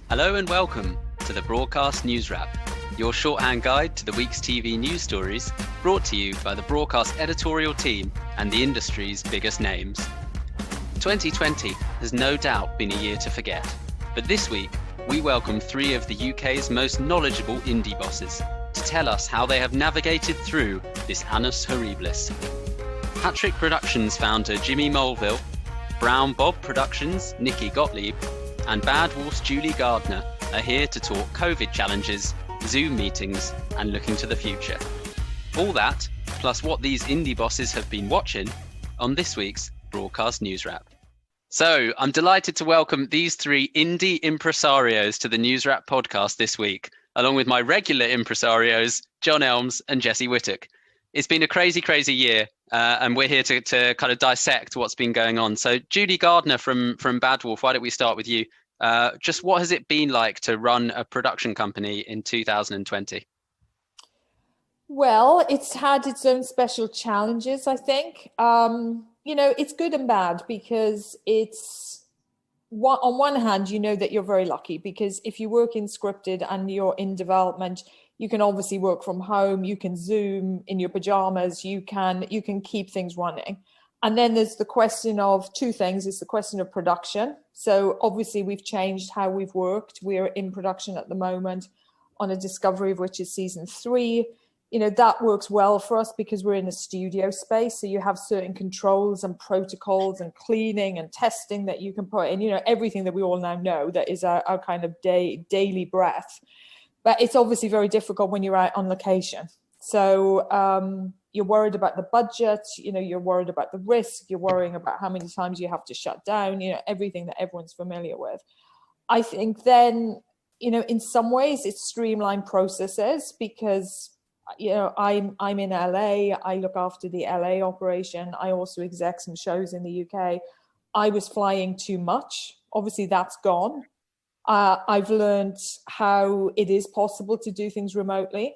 Hello and welcome to the Broadcast Newswrap, your shorthand guide to the week's TV news stories, brought to you by the Broadcast editorial team and the industry's biggest names. 2020 has no doubt been a year to forget, but this week we welcome three of the UK's most knowledgeable indie bosses to tell us how they have navigated through this annus horribilis. Hattrick Productions founder Jimmy Mulville, Brown Bob Productions Nicki Gottlieb, and Bad Wolf's Julie Gardner are here to talk COVID challenges, Zoom meetings, and looking to the future. All that, plus what these indie bosses have been watching on this week's Broadcast Newswrap. So I'm delighted to welcome these three indie impresarios to the Newswrap podcast this week, along with my regular impresarios, John Elms and Jesse Whittock. It's been a crazy, crazy year, and we're here to kind of dissect what's been going on. So Julie Gardner from Bad Wolf, why don't we start with you? Just what has it been like to run a production company in 2020? Well, it's had its own special challenges, I think. It's good and bad because on one hand, you know that you're very lucky because if you work in scripted and you're in development, you can obviously work from home, you can Zoom in your pajamas, you can keep things running. And then there's the question of two things. It's the question of production. So obviously we've changed how we've worked. We're in production at the moment on a discovery of which is season 3. That works well for us because we're in a studio space. So you have certain controls and protocols and cleaning and testing that you can put in, everything that we all now know that is our kind of daily breath. But it's obviously very difficult when you're out on location. So you're worried about the budget, you're worried about the risk, you're worrying about how many times you have to shut down, everything that everyone's familiar with. I think then, in some ways it's streamlined processes because, I'm in LA, I look after the LA operation. I also exec some shows in the UK. I was flying too much. Obviously that's gone. I've learned how it is possible to do things remotely.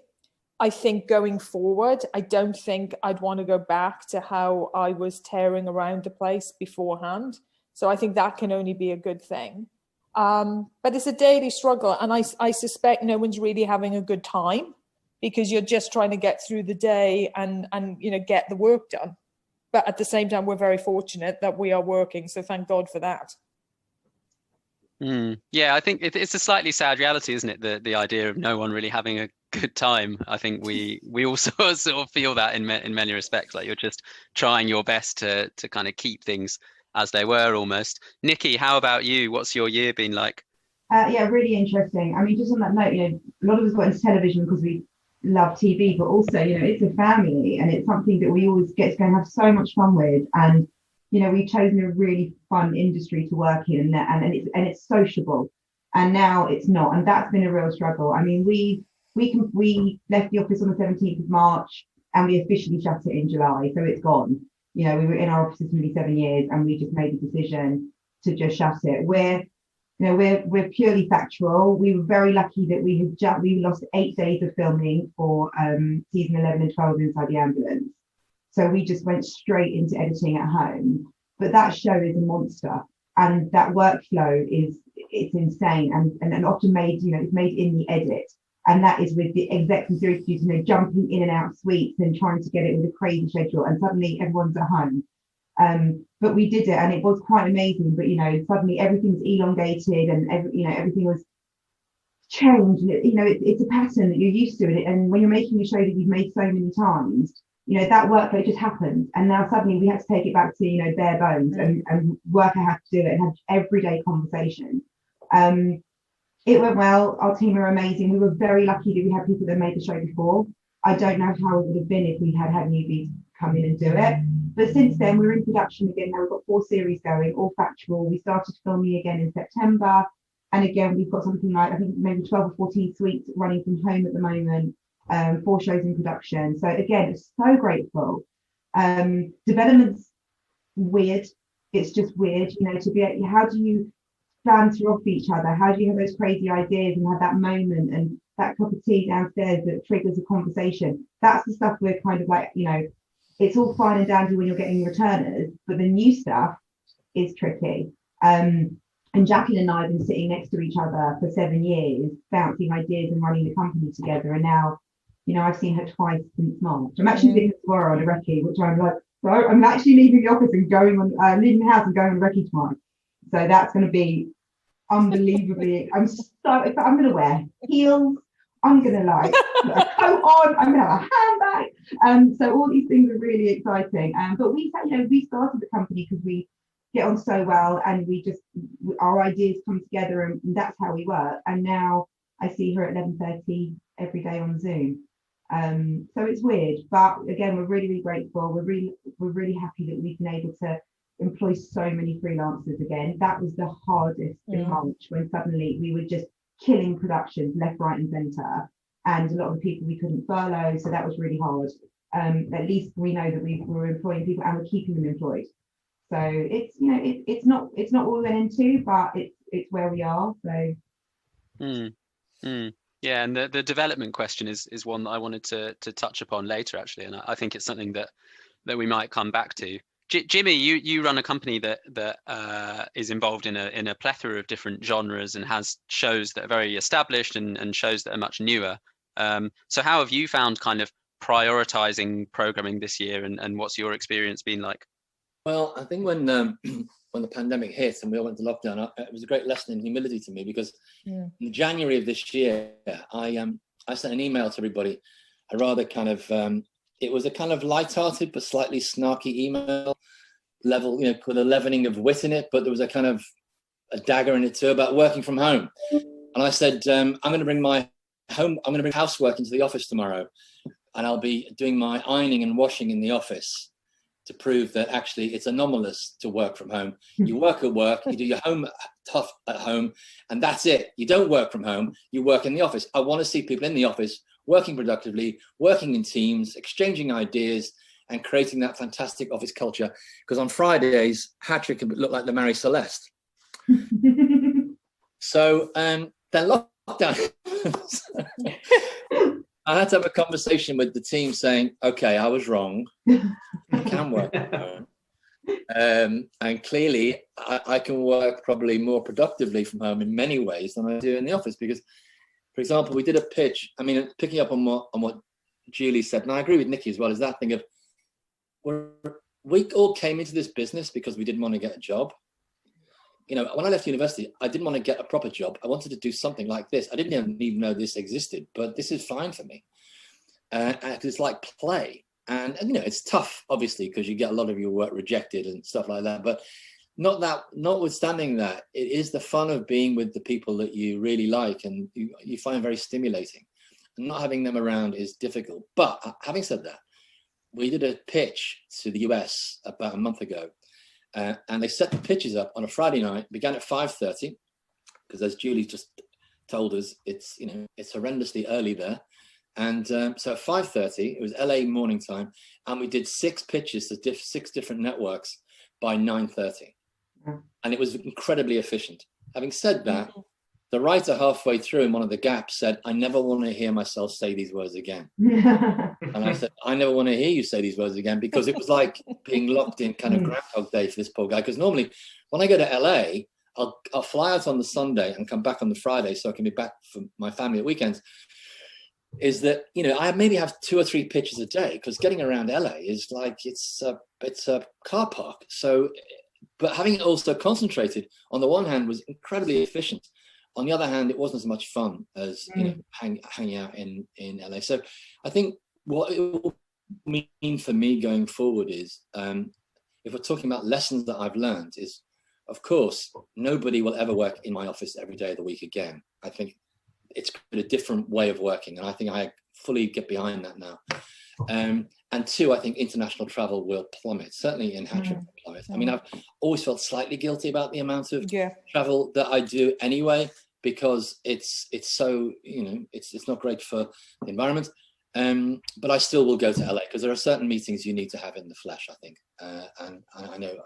I think going forward, I don't think I'd want to go back to how I was tearing around the place beforehand. So I think that can only be a good thing. But it's a daily struggle. And I suspect no one's really having a good time because you're just trying to get through the day and get the work done. But at the same time, we're very fortunate that we are working. So thank God for that. Yeah, I think it's a slightly sad reality, isn't it? The idea of no one really having a good time. I think we also sort of feel that in many respects, like you're just trying your best to kind of keep things as they were almost. Nicki, how about you? What's your year been like? Yeah, really interesting. I mean, just on that note, a lot of us got into television because we love TV, but also, it's a family and it's something that we always get to go and have so much fun with. And we've chosen a really fun industry to work in, and it's sociable. And now it's not, and that's been a real struggle. I mean, we left the office on the 17th of March, and we officially shut it in July, so it's gone. We were in our offices for nearly 7 years, and we just made the decision to just shut it. We're purely factual. We were very lucky that we lost 8 days of filming for season 11 and 12 Inside the Ambulance. So we just went straight into editing at home. But that show is a monster. And that workflow it's insane and often made, it's made in the edit. And that is with the execs and series producers, jumping in and out of suites and trying to get it with a crazy schedule. And suddenly everyone's at home. But we did it and it was quite amazing. But, suddenly everything was elongated and, everything was changed. And it's a pattern that you're used to. And when you're making a show that you've made so many times, that workload just happened. And now suddenly we had to take it back to, bare bones and work out how to do it and have everyday conversation. It went well. Our team are amazing. We were very lucky that we had people that made the show before. I don't know how it would have been if we had newbies come in and do it. But since then, we're in production again. Now we've got 4 series going, all factual. We started filming again in September. And again, we've got something like, I think maybe 12 or 14 suites running from home at the moment. 4 shows in production. So again, it's so grateful. Development's weird. It's just weird, to be, how do you banter off each other? How do you have those crazy ideas and have that moment and that cup of tea downstairs that triggers a conversation? That's the stuff we're kind of like, it's all fine and dandy when you're getting returners, but the new stuff is tricky. And Jacqueline and I have been sitting next to each other for 7 years, bouncing ideas and running the company together. And now, I've seen her twice since March. I'm actually leaving tomorrow on a recce, which I'm like, so I'm actually leaving the office and leaving the house and going on a recce tomorrow. So that's going to be unbelievably, I'm going to wear heels. I'm going to put a coat on. I'm going to have a handbag. So all these things are really exciting. But we started the company because we get on so well, and our ideas come together, and that's how we work. And now I see her at 11:30 every day on Zoom. So it's weird, but again, we're really, really grateful. We're really happy that we've been able to employ so many freelancers again. That was the hardest in March, when suddenly we were just killing productions left, right, and centre, and a lot of the people we couldn't furlough. So that was really hard. At least we know that we're employing people and we're keeping them employed. So it's not what we went into, but it's where we are. So. Yeah, and the development question is one that I wanted to touch upon later, actually, and I think it's something that we might come back to. Jimmy, you run a company that is involved in a plethora of different genres and has shows that are very established and shows that are much newer. So how have you found kind of prioritizing programming this year, and what's your experience been like? Well, I think when the pandemic hit and we all went to lockdown, it was a great lesson in humility to me, because in January of this year, I sent an email to everybody, a rather kind of it was a kind of light-hearted but slightly snarky email level, with a leavening of wit in it, but there was a kind of a dagger in it too, about working from home. And I said, I'm going to bring housework into the office tomorrow, and I'll be doing my ironing and washing in the office to prove that actually it's anomalous to work from home. You work at work, you do your home stuff at home, and that's it. You don't work from home, you work in the office. I want to see people in the office working productively, working in teams, exchanging ideas, and creating that fantastic office culture. Because on Fridays, Hattrick can look like the Mary Celeste. So then lockdown. I had to have a conversation with the team saying, okay, I was wrong. I can work from home. And clearly, I can work probably more productively from home in many ways than I do in the office. Because, for example, we did a pitch. I mean, picking up on what Julie said, and I agree with Nicki as well, is that thing of, we all came into this business because we didn't want to get a job. When I left university, I didn't want to get a proper job. I wanted to do something like this. I didn't even know this existed, but this is fine for me. And it's like play. And it's tough, obviously, because you get a lot of your work rejected and stuff like that. But notwithstanding that, it is the fun of being with the people that you really like and you find very stimulating. And not having them around is difficult. But having said that, we did a pitch to the US about a month ago. And they set the pitches up on a Friday night, began at 5:30, because as Julie just told us, it's horrendously early there. And so at 5:30, it was LA morning time, and we did 6 pitches to 6 different networks by 9:30. And it was incredibly efficient. Having said that, the writer halfway through in one of the gaps said, I never want to hear myself say these words again. And I said, I never want to hear you say these words again, because it was like being locked in kind of Groundhog Day for this poor guy. Because normally when I go to LA, I'll fly out on the Sunday and come back on the Friday so I can be back for my family at weekends. Is that, I maybe have 2 or 3 pitches a day, because getting around LA is like, it's a car park. So, but having it also concentrated on the one hand was incredibly efficient. On the other hand, it wasn't as much fun as hanging out in LA. So I think what it will mean for me going forward is, if we're talking about lessons that I've learned, is, of course, nobody will ever work in my office every day of the week again. I think it's a different way of working, and I think I fully get behind that now. And 2, I think international travel will plummet, certainly in Hattrick will plummet. I mean, I've always felt slightly guilty about the amount of travel that I do anyway, because it's so, it's not great for the environment. But I still will go to LA, because there are certain meetings you need to have in the flesh, I think. And I know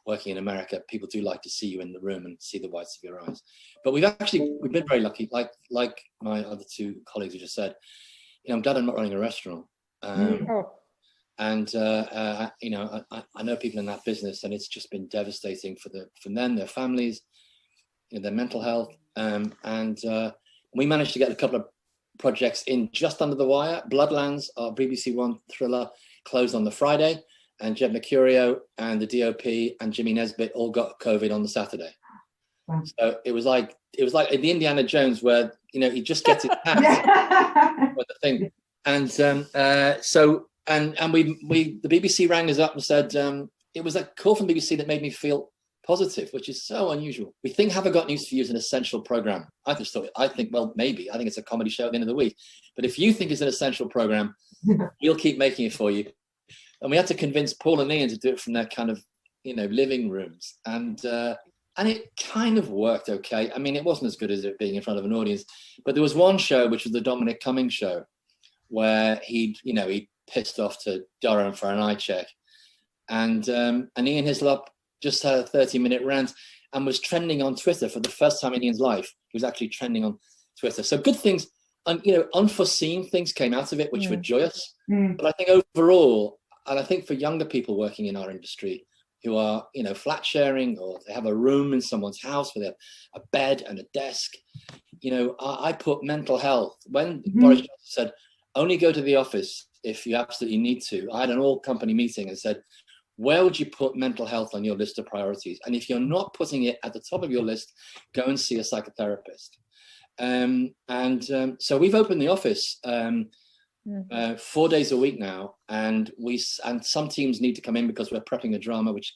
working in America, people do like to see you in the room and see the whites of your eyes. But we've been very lucky, like my other 2 colleagues who just said, I'm glad I'm not running a restaurant. And I know people in that business, and it's just been devastating for them, their families. their mental health. And we managed to get a couple of projects in just under the wire. Bloodlands, our BBC One thriller, closed on the Friday, and Jed Mercurio and the DOP and Jimmy Nesbitt all got COVID on the Saturday. Wow. So it was like in the Indiana Jones where he just gets it out with the thing. And we the BBC rang us up and said it was a call from BBC that made me feel positive, which is so unusual. We think Have I Got News For You is an essential program. I think well, maybe. I think it's a comedy show at the end of the week. But if you think it's an essential program, we'll keep making it for you. And we had to convince Paul and Ian to do it from their kind of, living rooms. And it kind of worked okay. I mean, it wasn't as good as it being in front of an audience. But there was one show, which was the Dominic Cummings show, where he pissed off to Durham for an eye check. And Ian Hislop just had a 30-minute rant and was trending on Twitter for the first time in Ian's life. He was actually trending on Twitter. So good things, and unforeseen things came out of it, which were joyous. But I think overall, and I think for younger people working in our industry who are, flat sharing, or they have a room in someone's house where they have a bed and a desk, I put mental health. When Boris Johnson said, only go to the office if you absolutely need to, I had an all-company meeting and said, where would you put mental health on your list of priorities? And if you're not putting it at the top of your list, go and see a psychotherapist. So we've opened the office 4 days a week now, and some teams need to come in because we're prepping a drama which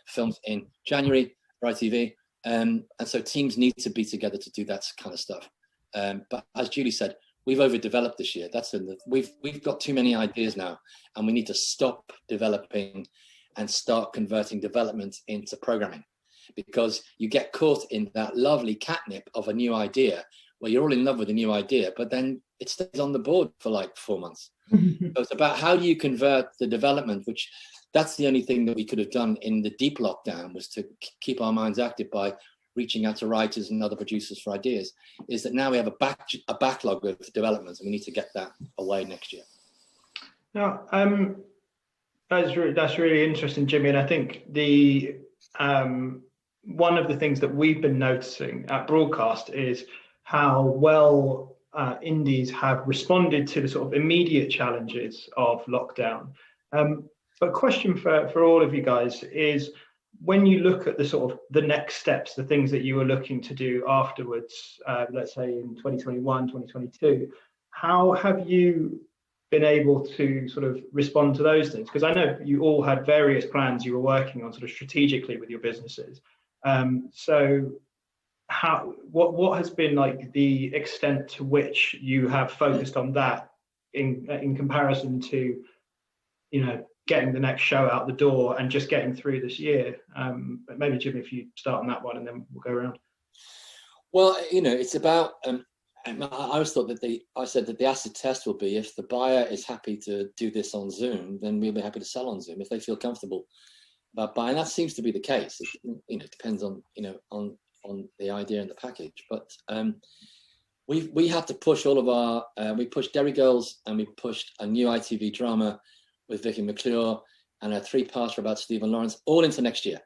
films in January for ITV, and so teams need to be together to do that kind of stuff. But as Julie said, we've overdeveloped this year. We've got too many ideas now, and we need to stop developing and start converting development into programming, because you get caught in that lovely catnip of a new idea where you're all in love with a new idea, but then it stays on the board for like 4 months. So it's about how do you convert the development, which that's the only thing that we could have done in the deep lockdown, was to keep our minds active by reaching out to writers and other producers for ideas, is that now we have a backlog of developments, and we need to get that away next year. Now, that's really interesting, Jimmy. And I think one of the things that we've been noticing at Broadcast is how well indies have responded to the sort of immediate challenges of lockdown. But question for all of you guys is, when you look at the sort of the next steps, the things that you were looking to do afterwards, let's say in 2021, 2022, how have you been able to sort of respond to those things? Because I know you all had various plans you were working on sort of strategically with your businesses. So what has been like the extent to which you have focused on that in comparison to, getting the next show out the door and just getting through this year? But maybe Jimmy, if you start on that one, and then we'll go around. Well, it's about, I always thought I said that the acid test will be, if the buyer is happy to do this on Zoom, then we'll be happy to sell on Zoom if they feel comfortable about buying. That seems to be the case. It depends on, on the idea and the package. But we had to push all of our, we pushed Derry Girls, and we pushed a new ITV drama with Vicky McClure, and a 3-parter about Stephen Lawrence, all into next year.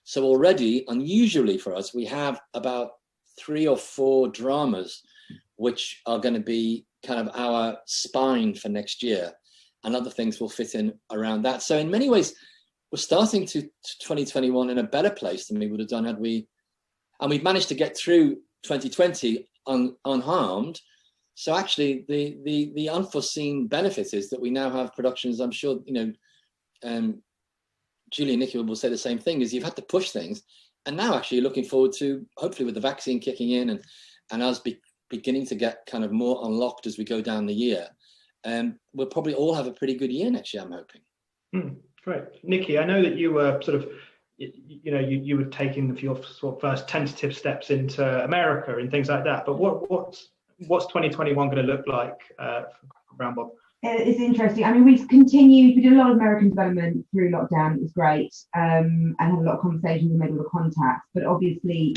So already, unusually for us, we have about 3 or 4 dramas which are going to be kind of our spine for next year, and other things will fit in around that. So in many ways, we're starting to 2021 in a better place than we would have done had we, and we've managed to get through 2020 unharmed. So actually, the unforeseen benefit is that we now have productions. I'm sure Julie and Nicki will say the same thing. Is you've had to push things, and now actually looking forward to, hopefully with the vaccine kicking in and us beginning to get kind of more unlocked as we go down the year, we'll probably all have a pretty good year next year, I'm hoping. Great, Nicki. I know that you were sort of, you were taking your sort of first tentative steps into America and things like that. But what's 2021 going to look like for Brown Bob? It's interesting. I mean, we did a lot of American development through lockdown. It was great, and had a lot of conversations and made a lot of contacts. But obviously,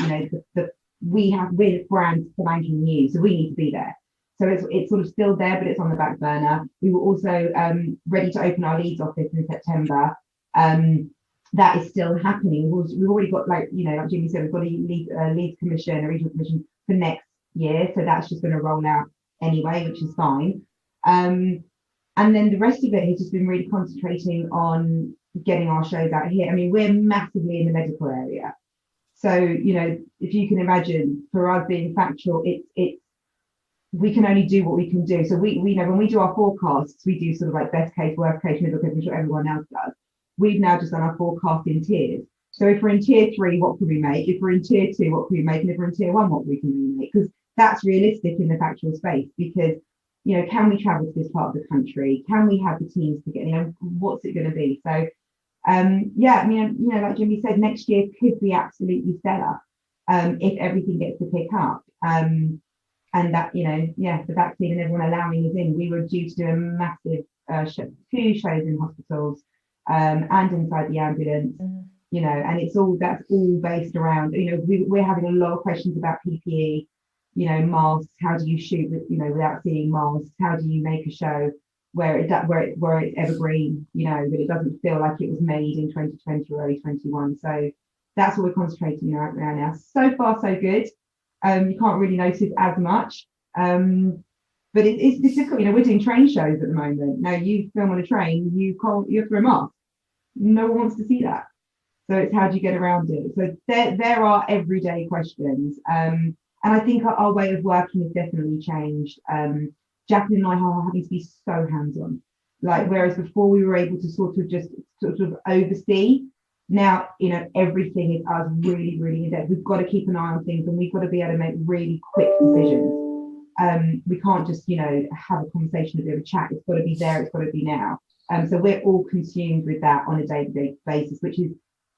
we're brands for banking new, so we need to be there. So it's sort of still there, but it's on the back burner. We were also ready to open our Leeds office in September. that is still happening. We've already got, like, you know, like Jimmy said, we've got a lead commission, a regional commission for next year. So that's just going to roll out anyway, which is fine. And then the rest of it has just been really concentrating on getting our shows out here. I mean, we're massively in the medical area. So, you know, if you can imagine, for us being factual, it's we can only do what we can do. So we know when we do our forecasts, we do sort of like best case, worst case, middle case, which everyone else does. We've now just done our forecast in tiers. So if we're in tier 3, what can we make? If we're in tier 2, what can we make? And if we're in tier 1, what we can make? Because that's realistic in the factual space. Because, you know, can we travel to this part of the country? Can we have the teams to get, you know, what's it going to be? So, yeah, I mean, you know, like Jimmy said, next year could be absolutely stellar if everything gets to pick up. And that, you know, yeah, the vaccine and everyone allowing us in. We were due to do a massive 2 shows in hospitals and inside the ambulance, you know, and that's all based around, you know, we're having a lot of questions about PPE, you know, masks. How do you shoot with, you know, without seeing masks? How do you make a show where it's evergreen, you know, that it doesn't feel like it was made in 2020 or early 21? So that's what we're concentrating on right now. So far, so good. You can't really notice as much, but it's difficult. You know, we're doing train shows at the moment. Now, you film on a train, you have to wear a mask. No one wants to see that. So it's how do you get around it? So there are everyday questions, and I think our way of working has definitely changed. Jacqueline and I are having to be so hands-on, like whereas before we were able to sort of oversee. Now, you know, everything is us really, really in depth. We've got to keep an eye on things, and we've got to be able to make really quick decisions. We can't just, you know, have a conversation, a bit of a chat. It's got to be there. It's got to be now. So we're all consumed with that on a day-to-day basis, which is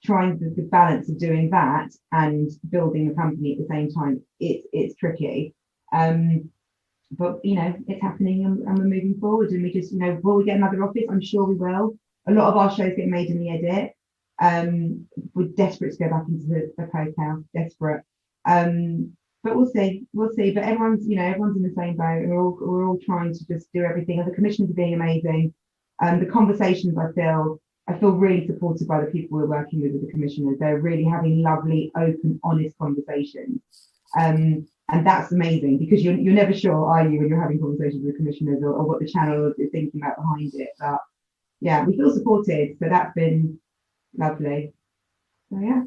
trying the balance of doing that and building the company at the same time. It's tricky. But, you know, it's happening and we're moving forward. And we just, you know, will we get another office? I'm sure we will. A lot of our shows get made in the edit. We're desperate to go back into the coke house, desperate. But we'll see. But everyone's in the same boat, and we're all trying to just do everything. And the commissioners are being amazing. The conversations I feel really supported by the people we're working with the commissioners. They're really having lovely, open, honest conversations. And that's amazing, because you're never sure, are you, when you're having conversations with commissioners or what the channel is thinking about behind it. But yeah, we feel supported. So that's been lovely. So yeah.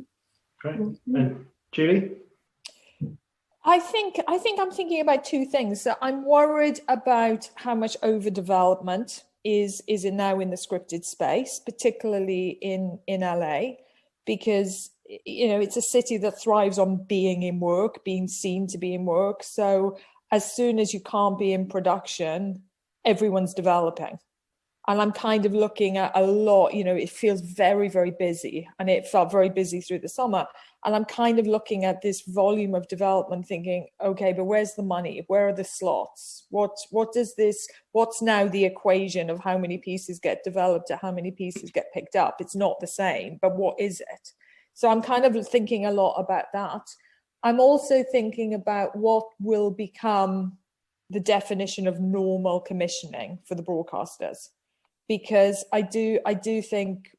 Great. And Julie? I think I'm thinking about 2 things. So I'm worried about how much overdevelopment is now in the scripted space, particularly in LA, because, you know, it's a city that thrives on being in work, being seen to be in work. So as soon as you can't be in production, everyone's developing. And I'm kind of looking at a lot, you know, it feels very, very busy, and it felt very busy through the summer. And I'm kind of looking at this volume of development thinking, okay, but where's the money? Where are the slots? What's now the equation of how many pieces get developed to how many pieces get picked up? It's not the same, but what is it? So I'm kind of thinking a lot about that. I'm also thinking about what will become the definition of normal commissioning for the broadcasters. Because I do think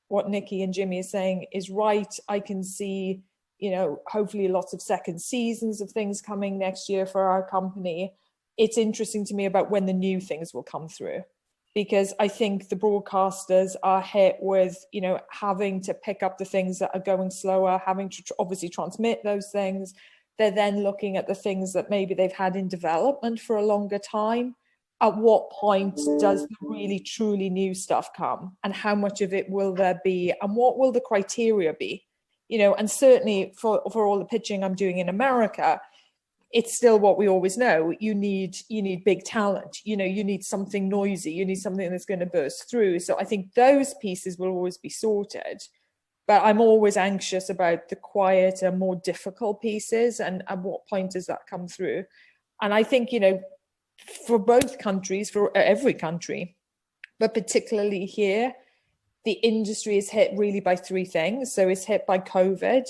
what Nicki and Jimmy are saying is right. I can see, you know, hopefully lots of second seasons of things coming next year for our company. It's interesting to me about when the new things will come through, because I think the broadcasters are hit with, you know, having to pick up the things that are going slower, having to obviously transmit those things. They're then looking at the things that maybe they've had in development for a longer time. At what point does the really truly new stuff come, and how much of it will there be, and what will the criteria be? You know, and certainly for all the pitching I'm doing in America, it's still what we always know. You need big talent, you know, you need something noisy, you need something that's going to burst through. So I think those pieces will always be sorted, but I'm always anxious about the quieter, more difficult pieces, and at what point does that come through? And I think, you know, for both countries, for every country, but particularly here, the industry is hit really by 3 things. So it's hit by COVID.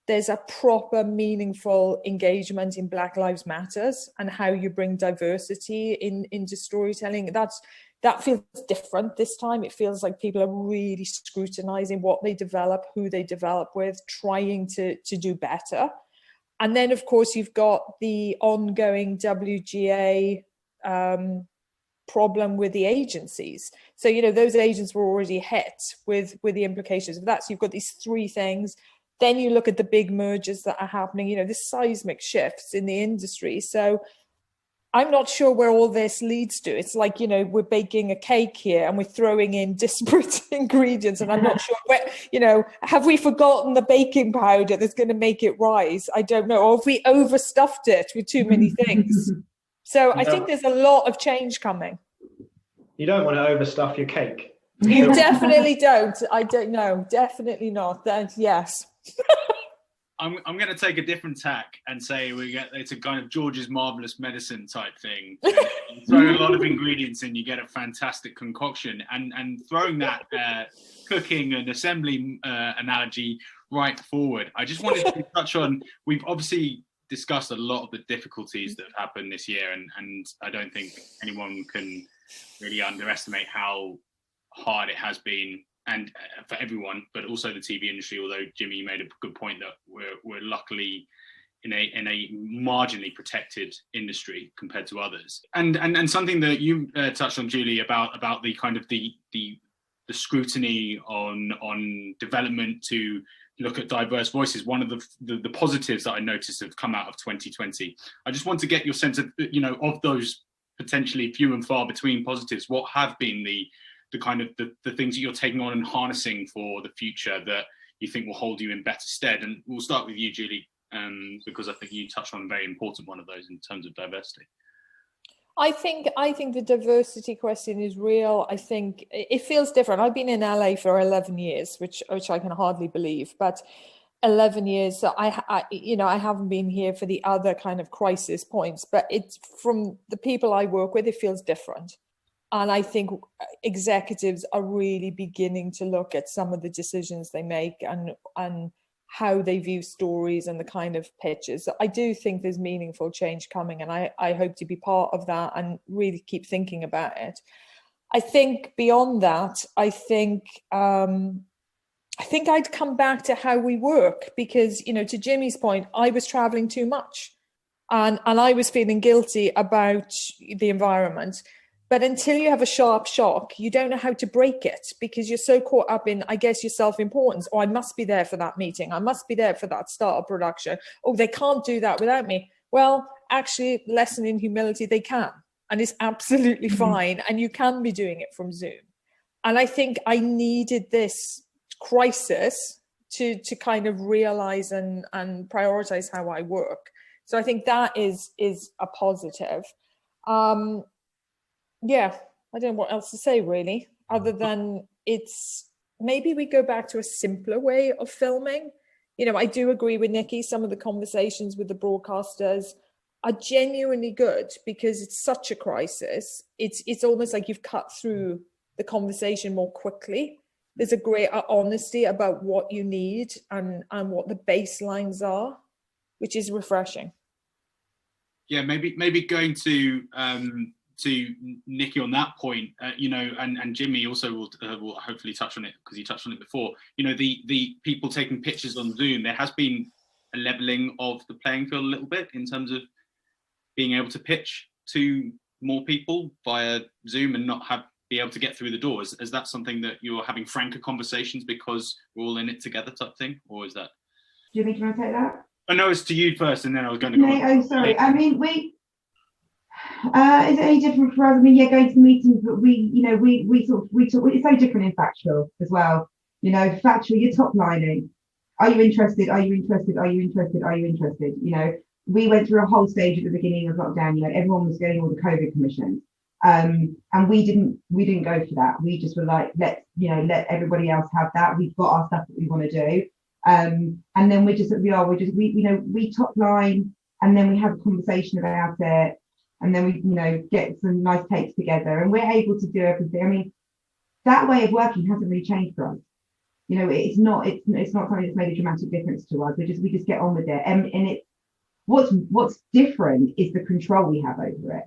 There's a proper meaningful engagement in Black Lives Matters and how you bring diversity into storytelling. That's, That feels different this time. It feels like people are really scrutinizing what they develop, who they develop with, trying to do better. And then, of course, you've got the ongoing WGA problem with the agencies. So, you know, those agents were already hit with the implications of that. So you've got these three things. Then you look at the big mergers that are happening, you know, the seismic shifts in the industry. So I'm not sure where all this leads to. It's like, you know, we're baking a cake here and we're throwing in disparate ingredients. And I'm not sure where, you know, have we forgotten the baking powder that's going to make it rise? I don't know. Or have we overstuffed it with too many things? So I think there's a lot of change coming. You don't want to overstuff your cake. You definitely don't. I don't know. Definitely not. Yes. I'm going to take a different tack and say it's a kind of George's Marvelous Medicine type thing. You throw a lot of ingredients in, you get a fantastic concoction. And throwing that cooking and assembly analogy right forward, I just wanted to touch on, we've obviously discussed a lot of the difficulties that have happened this year, and I don't think anyone can really underestimate how hard it has been, and for everyone, but also the TV industry. Although Jimmy, you made a good point that we're luckily in a marginally protected industry compared to others, and something that you touched on, Julie, about the kind of the scrutiny on development to look at diverse voices. One of the positives that I noticed have come out of 2020. I just want to get your sense of, you know, of those potentially few and far between positives, what have been the kind of the things that you're taking on and harnessing for the future that you think will hold you in better stead? And we'll start with you, Julie, because I think you touched on a very important one of those in terms of diversity. I think the diversity question is real. I think it feels different. I've been in LA for 11 years, which I can hardly believe, but 11 years. So I haven't been here for the other kind of crisis points, but it's from the people I work with, it feels different. And I think executives are really beginning to look at some of the decisions they make and how they view stories and the kind of pitches. So I do think there's meaningful change coming, and I hope to be part of that and really keep thinking about it. I think beyond that, I think I'd come back to how we work, because, you know, to Jimmy's point, I was traveling too much and I was feeling guilty about the environment. But until you have a sharp shock, you don't know how to break it, because you're so caught up in, I guess, your self-importance. Oh, I must be there for that meeting. I must be there for that startup production. Oh, they can't do that without me. Well, actually, lesson in humility, they can. And it's absolutely fine. And you can be doing it from Zoom. And I think I needed this crisis to kind of realize and prioritize how I work. So I think that is a positive. Yeah, I don't know what else to say, really, other than it's maybe we go back to a simpler way of filming. You know, I do agree with Nicki. Some of the conversations with the broadcasters are genuinely good, because it's such a crisis. It's almost like you've cut through the conversation more quickly. There's a greater honesty about what you need and what the baselines are, which is refreshing. Yeah, maybe going to Nicki on that point, you know, and Jimmy also will hopefully touch on it, because he touched on it before. You know, the people taking pictures on Zoom, there has been a leveling of the playing field a little bit in terms of being able to pitch to more people via Zoom and not be able to get through the doors. Is that something that you're having franker conversations because we're all in it together type thing, or is that? Jimmy, do you want to take that? I know it's to you first, and then I was going to go. No, sorry. I mean, is it any different for us? I mean, yeah, going to the meetings, but we talk. It's so different in factual as well. You know, factual, you're top lining. Are you interested? Are you interested? Are you interested? Are you interested? You know, we went through a whole stage at the beginning of lockdown. You know, everyone was getting all the COVID commissions, and we didn't go for that. We just were like, let everybody else have that. We've got our stuff that we want to do, and then we top line, and then we have a conversation about it. And then we, get some nice takes together, and we're able to do everything. I mean, that way of working hasn't really changed for us. You know, it's not something that's made a dramatic difference to us. We just get on with it. And it's what's different is the control we have over it.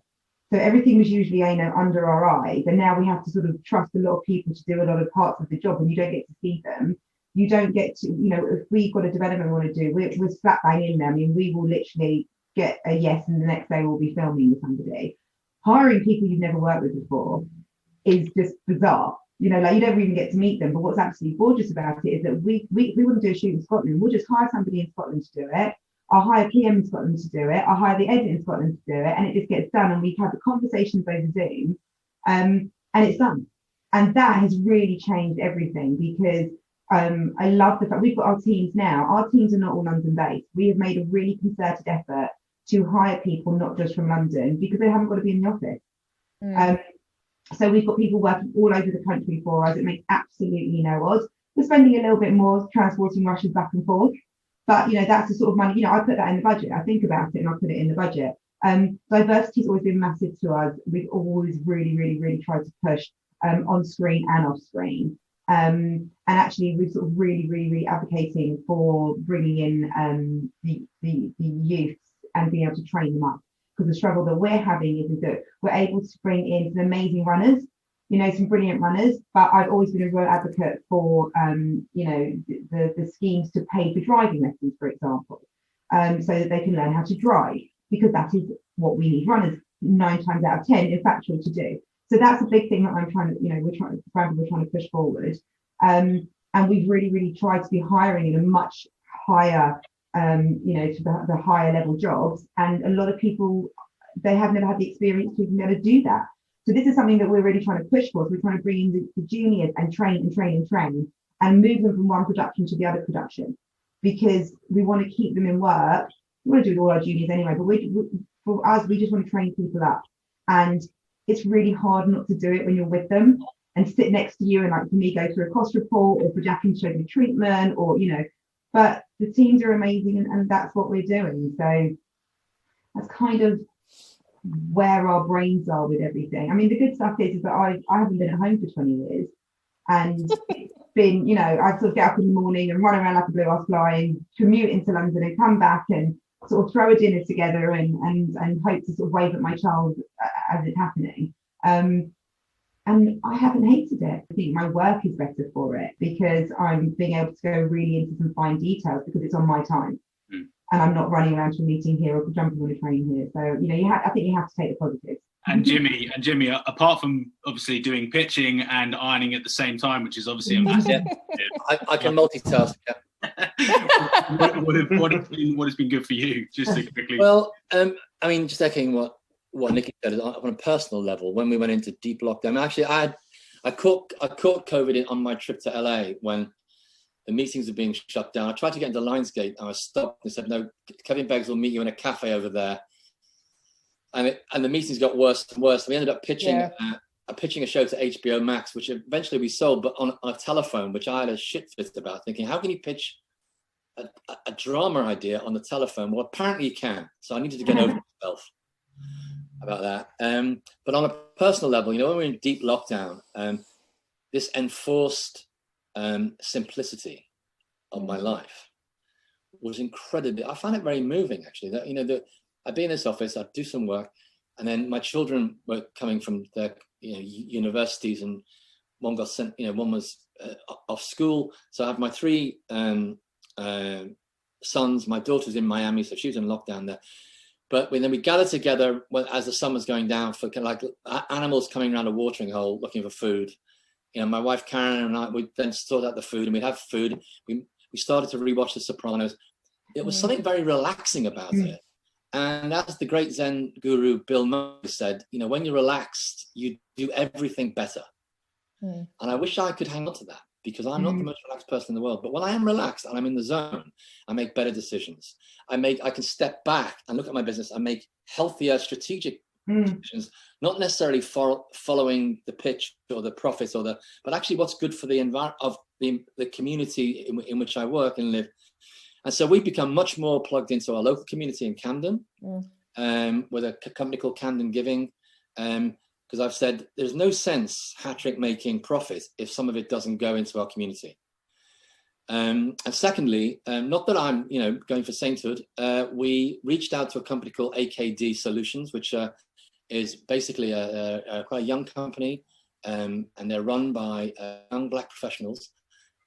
So everything was usually, under our eyes, and now we have to sort of trust a lot of people to do a lot of parts of the job, and you don't get to see them. You don't get to, if we've got a development we want to do, we're flat bang in there. I mean, we will literally get a yes, and the next day we'll be filming with somebody. Hiring people you've never worked with before is just bizarre. Like, you don't even get to meet them. But what's absolutely gorgeous about it is that we wouldn't do a shoot in Scotland. We'll just hire somebody in Scotland to do it. I'll hire PM in Scotland to do it. I'll hire the edit in Scotland to do it, and it just gets done. And we've had the conversations over Zoom, and it's done. And that has really changed everything, because I love the fact we've got our teams now. Our teams are not all London based. We have made a really concerted effort to hire people not just from London, because they haven't got to be in the office. So we've got people working all over the country for us. It makes absolutely no odds. We're spending a little bit more transporting Russians back and forth. But, that's the sort of money, I put that in the budget. I think about it and I put it in the budget. Diversity has always been massive to us. We've always really, really, really tried to push on screen and off screen. And actually, we're sort of really, really, really advocating for bringing in the youth and being able to train them up. Because the struggle that we're having is that we're able to bring in some amazing runners, some brilliant runners, but I've always been a real advocate for, the schemes to pay for driving lessons, for example, so that they can learn how to drive, because that is what we need runners 9 times out of 10 is factual to do. So that's a big thing that I'm trying to, we're trying to push forward. And we've really, really tried to be hiring in a much higher, to the higher level jobs. And a lot of people, they have never had the experience to be able to do that. So this is something that we're really trying to push for. So we're trying to bring in the juniors and train and move them from one production to the other production, because we want to keep them in work. We want to do it with all our juniors anyway, but for us, we just want to train people up. And it's really hard not to do it when you're with them and sit next to you and, like, for me, go through a cost report, or for Jackie to show me treatment, or, but the teams are amazing, and that's what we're doing. So that's kind of where our brains are with everything. I mean, the good stuff is that I haven't been at home for 20 years, and it's been, I sort of get up in the morning and run around like a blue-ass fly, commute into London and come back and sort of throw a dinner together and hope to sort of wave at my child as it's happening. And I haven't hated it. I think my work is better for it, because I'm being able to go really into some fine details, because it's on my time. And I'm not running around to a meeting here or jumping on a train here. So, I think you have to take the positives. And Jimmy, apart from obviously doing pitching and ironing at the same time, which is obviously a massive... I can multitask. What has been good for you? Just to quickly... Well, just echoing what Nicki said, on a personal level, when we went into deep lockdown, actually, I caught COVID on my trip to LA when the meetings were being shut down. I tried to get into Lionsgate, and I was stopped and said, "No, Kevin Beggs will meet you in a cafe over there." And the meetings got worse and worse. We ended up pitching a show to HBO Max, which eventually we sold, but on a telephone, which I had a shit fit about, thinking, how can you pitch a drama idea on the telephone? Well, apparently you can. So I needed to get over myself about that. But on a personal level, when we're in deep lockdown, this enforced simplicity of my life was incredibly, I found it very moving, actually. That I'd be in this office, I'd do some work, and then my children were coming from their universities, and one got sent, one was off school. So I have my 3 sons. My daughter's in Miami, so she was in lockdown there. But then we gathered together as the summer's going down, for kind of like animals coming around a watering hole looking for food. My wife Karen and I would then sort out the food, and we'd have food. We started to rewatch The Sopranos. It was something very relaxing about it. And as the great Zen guru Bill Murray said, when you're relaxed, you do everything better. And I wish I could hang on to that, because I'm not the most relaxed person in the world. But when I am relaxed and I'm in the zone, I make better decisions. I can step back and look at my business and make healthier, strategic decisions, not necessarily following the pitch or the profits but actually what's good for the environment of the community in which I work and live. And so we've become much more plugged into our local community in Camden, with a company called Camden Giving, because I've said there's no sense Hattrick making profit if some of it doesn't go into our community. And secondly, not that I'm going for sainthood, we reached out to a company called AKD Solutions, which is basically a quite a young company, and they're run by young Black professionals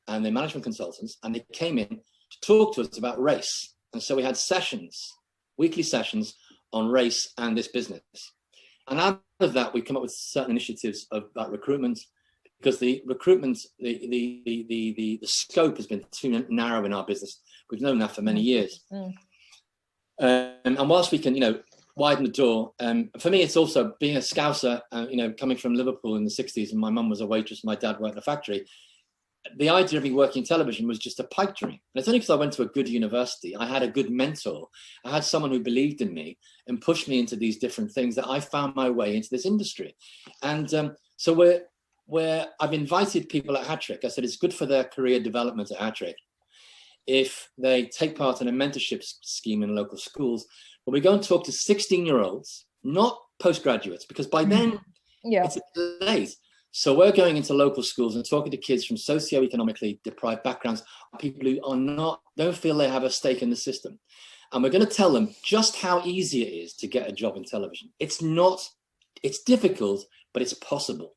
and they're management consultants, and they came in to talk to us about race. And so we had sessions, weekly sessions on race and this business. And out of that, we come up with certain initiatives about recruitment, because the recruitment, the scope has been too narrow in our business. We've known that for many years. And whilst we can, widen the door, for me, it's also being a Scouser, coming from Liverpool in the 60s, and my mum was a waitress, my dad worked in a factory. The idea of me working in television was just a pipe dream. And it's only because I went to a good university, I had a good mentor, I had someone who believed in me and pushed me into these different things, that I found my way into this industry. And so where I've invited people at Hattrick, I said it's good for their career development at Hattrick if they take part in a mentorship scheme in local schools, where we go and talk to 16-year-olds, not postgraduates, because by then it's late. So we're going into local schools and talking to kids from socioeconomically deprived backgrounds, people who don't feel they have a stake in the system. And we're going to tell them just how easy it is to get a job in television. It's difficult, but it's possible.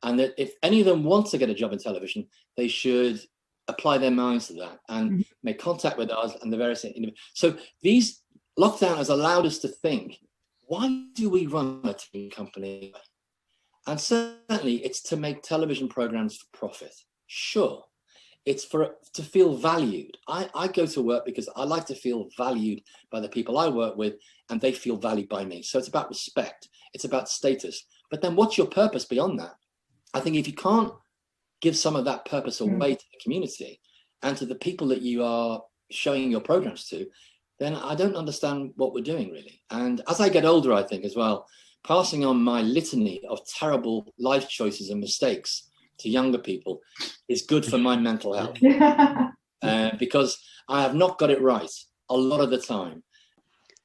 And that if any of them want to get a job in television, they should apply their minds to that and make contact with us and the various. So these lockdown has allowed us to think, why do we run a TV company? And certainly it's to make television programs for profit. Sure, it's to feel valued. I go to work because I like to feel valued by the people I work with, and they feel valued by me. So it's about respect. It's about status. But then what's your purpose beyond that? I think if you can't give some of that purpose away to the community and to the people that you are showing your programs to, then I don't understand what we're doing, really. And as I get older, I think as well, passing on my litany of terrible life choices and mistakes to younger people is good for my mental health, because I have not got it right a lot of the time.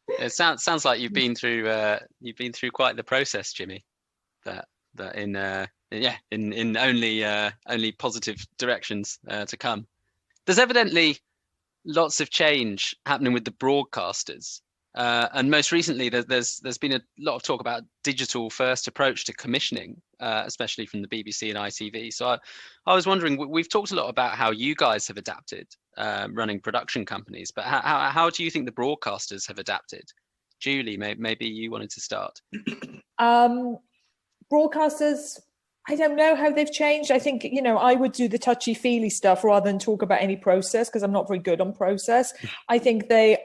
It sounds like you've been through quite the process, Jimmy. That in only positive directions to come. There's evidently lots of change happening with the broadcasters. And most recently, there's been a lot of talk about digital first approach to commissioning, especially from the BBC and ITV. So I was wondering, we've talked a lot about how you guys have adapted running production companies, but how do you think the broadcasters have adapted? Julie, maybe you wanted to start. Broadcasters, I don't know how they've changed. I think, I would do the touchy-feely stuff rather than talk about any process, because I'm not very good on process. I think they're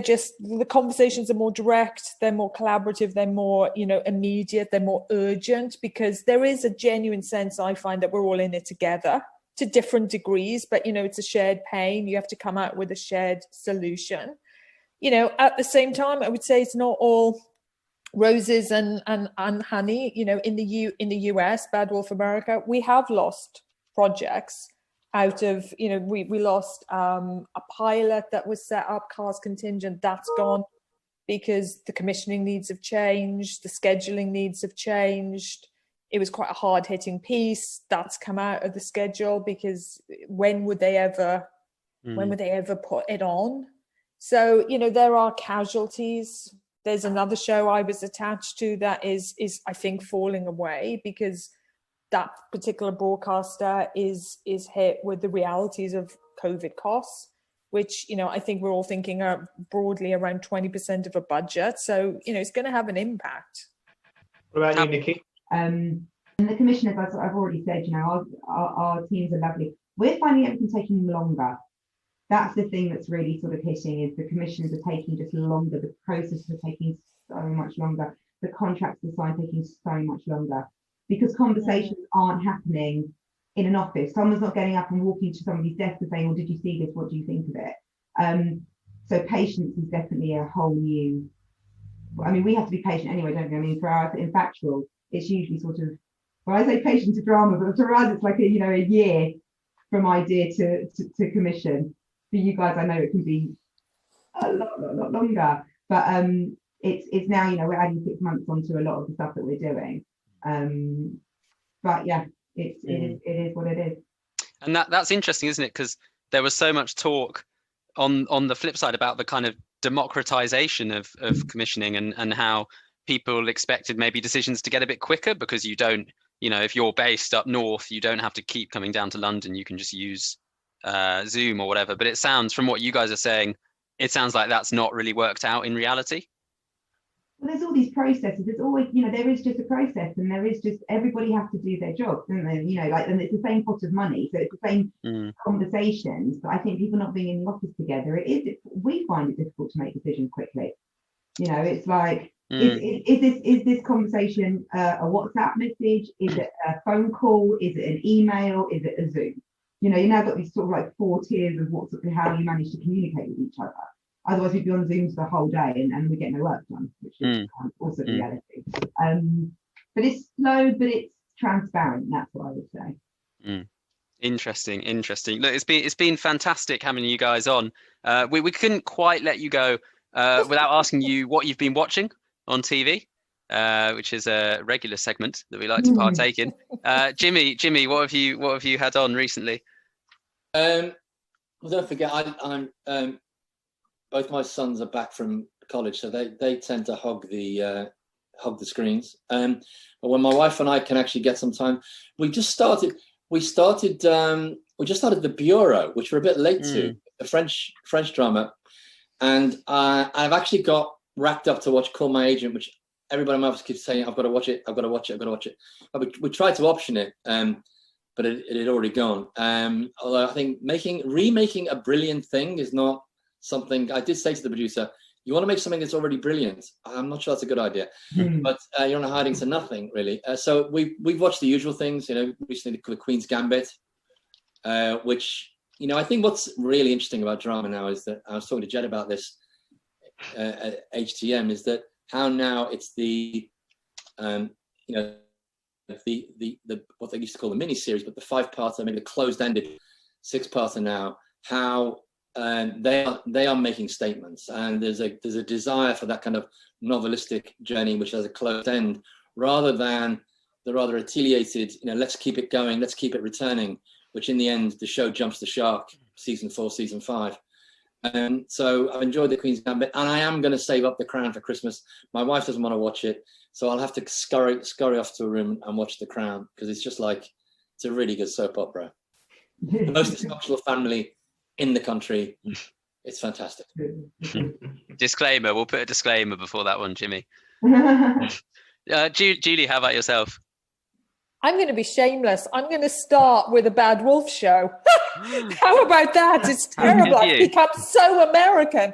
just, the conversations are more direct, they're more collaborative, they're more, immediate, they're more urgent, because there is a genuine sense, I find, that we're all in it together to different degrees, but, it's a shared pain. You have to come out with a shared solution. At the same time, I would say it's not all roses and honey. In the US, Bad Wolf America, we have lost projects out of, we lost a pilot that was set up, cast contingent, that's gone because the commissioning needs have changed, the scheduling needs have changed. It was quite a hard-hitting piece that's come out of the schedule, because when would they ever put it on? So, there are casualties. There's another show I was attached to that is I think falling away, because that particular broadcaster is hit with the realities of COVID costs, which, I think we're all thinking are broadly around 20% of a budget. So, it's going to have an impact. What about you, Nicki? And the commissioners, as I've already said, our teams are lovely. We're finding everything taking longer. That's the thing that's really sort of hitting, is the commissioners are taking just longer. The processes are taking so much longer. The contracts are signed taking so much longer, because conversations aren't happening in an office. Someone's not getting up and walking to somebody's desk and saying, well, did you see this? What do you think of it? So patience is definitely a whole new, we have to be patient anyway, don't we? For us in factual, it's usually sort of, well, I say patient to drama, but for us, it's like a year from idea to commission. For you guys, I know it can be a lot longer, but it's now, we're adding 6 months onto a lot of the stuff that we're doing. But yeah, it is what it is. And that's interesting, isn't it? Because there was so much talk on the flip side about the kind of democratization of commissioning and how people expected maybe decisions to get a bit quicker because you don't, if you're based up north, you don't have to keep coming down to London. You can just use Zoom or whatever. But it sounds, from what you guys are saying, it sounds like that's not really worked out in reality. Well, there's all these processes. There's always, there is just a process, and there is just, everybody has to do their job, don't they? And it's the same pot of money, so it's the same conversations. But I think people not being in the office together, we find it difficult to make decisions quickly. It's like, is this conversation a WhatsApp message? Is it a phone call? Is it an email? Is it a Zoom? You now got these sort of like 4 tiers of how you manage to communicate with each other. Otherwise, we'd be on Zooms the whole day and we get no work done, which is also the reality. But it's slow, but it's transparent. That's what I would say. Interesting. Look, it's been fantastic having you guys on. We couldn't quite let you go without asking you what you've been watching on TV, which is a regular segment that we like to partake in. Jimmy, what have you had on recently? Well, don't forget, I'm both my sons are back from college, so they tend to hog the screens. But when my wife and I can actually get some time, we just started The Bureau, which we're a bit late to, the French drama, and I've actually got wrapped up to watch Call My Agent, which everybody in my office keeps saying I've got to watch it. But we tried to option it, but it had already gone. Although I think remaking a brilliant thing is not something. I did say to the producer, you want to make something that's already brilliant. I'm not sure that's a good idea, but you're not hiding to nothing, really. So we've watched the usual things, recently the Queen's Gambit, which, I think what's really interesting about drama now is that I was talking to Jed about this at HTM, is that how now it's the what they used to call the mini series, but the 5-parter, maybe the closed-ended 6-parter now, how they are making statements, and there's a desire for that kind of novelistic journey which has a closed end, rather than the rather attenuated, let's keep it going, let's keep it returning, which in the end the show jumps the shark, season 4, season 5. And so I've enjoyed the Queen's Gambit, and I am going to save up The Crown for Christmas. My wife doesn't want to watch it, so I'll have to scurry off to a room and watch The Crown, because it's just like, it's a really good soap opera. The most dysfunctional family in the country. It's fantastic. Disclaimer, we'll put a disclaimer before that one, Jimmy. Julie, how about yourself? I'm going to be shameless. I'm going to start with a Bad Wolf show. How about that? It's terrible. I've become so American.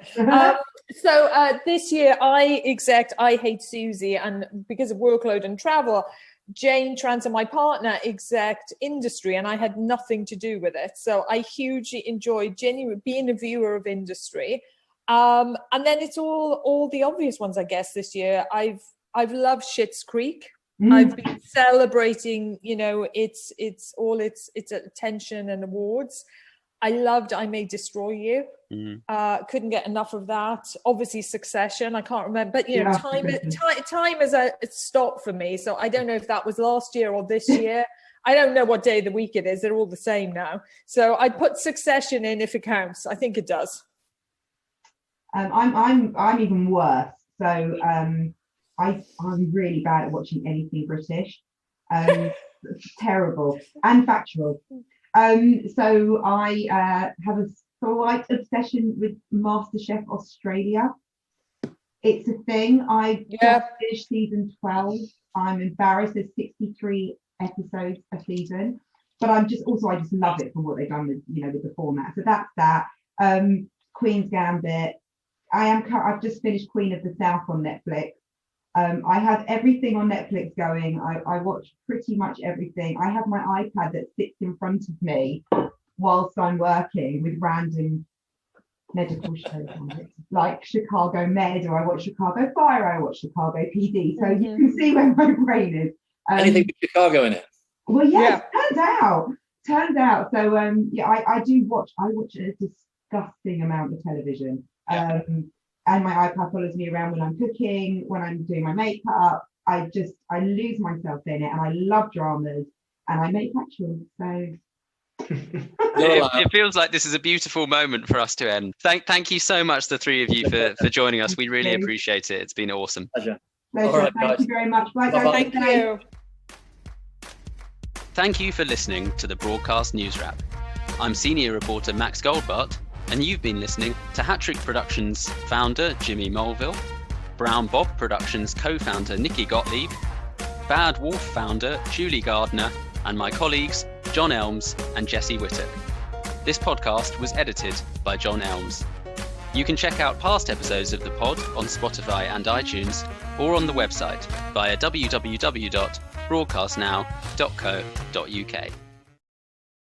So this year I Hate Susie, and because of workload and travel, Jane Tranter, my partner, exec Industry, and I had nothing to do with it. So I hugely enjoyed genuinely being a viewer of Industry. And then it's all the obvious ones, I guess, this year. I've loved Schitt's Creek. I've been celebrating, its attention and awards. I loved I May Destroy You. Couldn't get enough of that. Obviously Succession, I can't remember, but time is a stop for me. So I don't know if that was last year or this year. I don't know what day of the week it is. They're all the same now. So I put Succession in if it counts. I think it does. I'm even worse. So I'm really bad at watching anything British. Terrible and factual. So I have a slight obsession with MasterChef Australia. It's a thing. I just finished season 12. I'm embarrassed. There's 63 episodes a season, but I just love it for what they've done with with the format. So that's that. Queen's Gambit. I've just finished Queen of the South on Netflix. I have everything on Netflix going. I watch pretty much everything. I have my iPad that sits in front of me whilst I'm working with random medical shows on it, like Chicago Med, or I watch Chicago Fire, I watch Chicago PD. So you can see where my brain is. Anything with Chicago in it? Well, yes, turns out. So I watch a disgusting amount of television. And my iPad follows me around when I'm cooking, when I'm doing my makeup. I lose myself in it, and I love dramas, and I make factual. So it feels like this is a beautiful moment for us to end. Thank you so much, the three of you, for joining us. We really appreciate it. It's been awesome. Pleasure. Pleasure. All right, Thank guys. you very much. Bye, guys. Bye-bye. Thank you. Thank you for listening to the Broadcast News Wrap. I'm senior reporter Max Goldbart, and you've been listening to Hat-Trick Productions founder Jimmy Mulville, Brown Bob Productions co-founder Nicki Gottlieb, Bad Wolf founder Julie Gardner, and my colleagues John Elms and Jesse Whittock. This podcast was edited by John Elms. You can check out past episodes of the pod on Spotify and iTunes, or on the website via www.broadcastnow.co.uk.